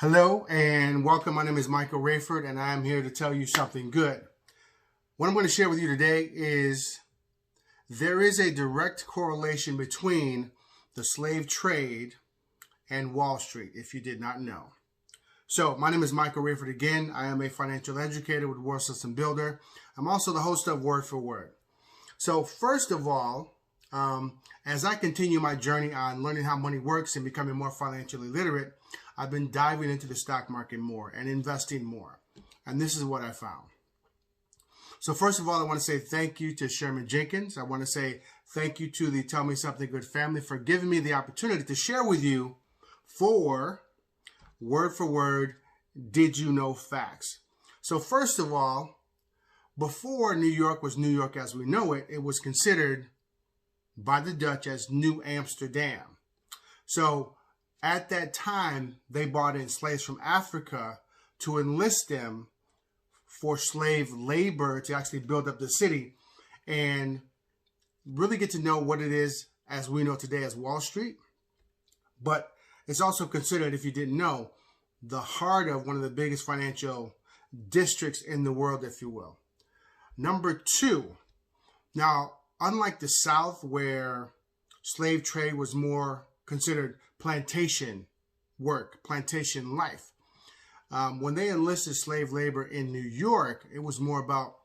Hello and welcome. My name is Michael Rayford and I'm here to tell you something good. What I'm going to share with you today is there is a direct correlation between the slave trade and Wall Street, if you did not know. So my name is Michael Rayford again. I am a financial educator with World System Builder. I'm also the host of Word for Word. So first of all, as I continue my journey on learning how money works and becoming more financially literate, I've been diving into the stock market more and investing more. And this is what I found. So first of all, I want to say thank you to Sherman Jenkins. I want to say thank you to the Tell Me Something Good family for giving me the opportunity to share with you 4 word for word, did you know facts. So first of all, before New York was New York as we know it, it was considered by the Dutch as New Amsterdam. So at that time, they brought in slaves from Africa to enlist them for slave labor to actually build up the city and really get to know what it is as we know today as Wall Street. But it's also considered, if you didn't know, the heart of one of the biggest financial districts in the world, if you will. Number 2, now, unlike the South where slave trade was more considered plantation work, plantation life. When they enlisted slave labor in New York, it was more about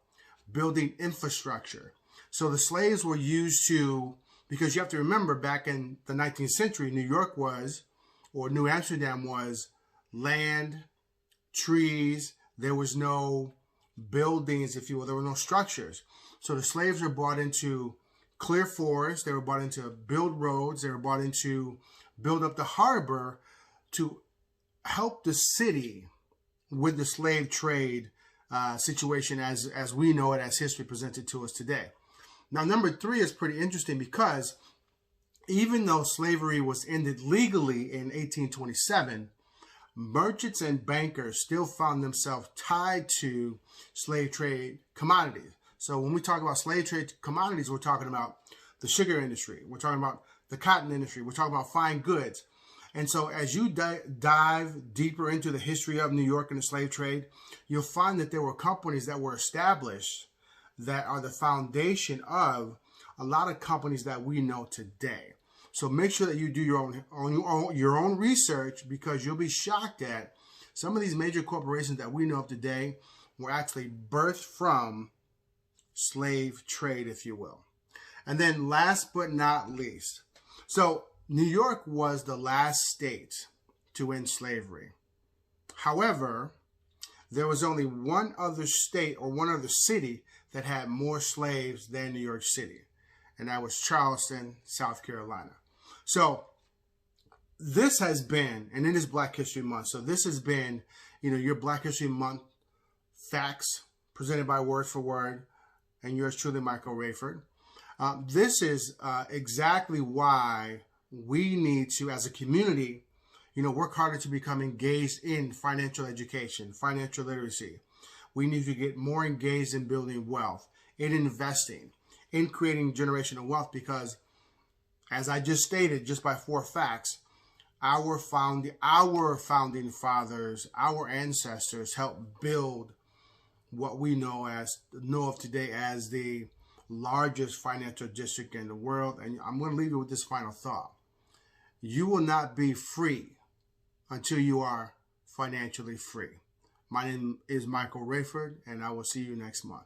building infrastructure. So the slaves were used to, because you have to remember back in the 19th century, New York was, or New Amsterdam was, land, trees, there was no buildings, if you will, there were no structures. So the slaves were brought into clear forests, they were brought in to build roads, they were brought in to build up the harbor to help the city with the slave trade situation as we know it, as history presented to us today. Now, number 3 is pretty interesting because even though slavery was ended legally in 1827, merchants and bankers still found themselves tied to slave trade commodities. So when we talk about slave trade commodities, we're talking about the sugar industry. We're talking about the cotton industry. We're talking about fine goods. And so as you dive deeper into the history of New York and the slave trade, you'll find that there were companies that were established that are the foundation of a lot of companies that we know today. So make sure that you do your own research, because you'll be shocked at some of these major corporations that we know of today were actually birthed from slave trade, if you will. And then last but not least, so New York was the last state to end slavery. However, there was only one other state or one other city that had more slaves than New York City, and that was Charleston, South Carolina. So this has been, and it is Black History Month, so this has been, your Black History Month facts presented by Word for Word, and yours truly, Michael Rayford. This is exactly why we need to, as a community, work harder to become engaged in financial education, financial literacy. We need to get more engaged in building wealth, in investing, in creating generational wealth, because as I just stated, just by 4 facts, our founding fathers, our ancestors helped build what we know of today as the largest financial district in the world. And I'm going to leave you with this final thought. You will not be free until you are financially free. My name is Michael Rayford, and I will see you next month.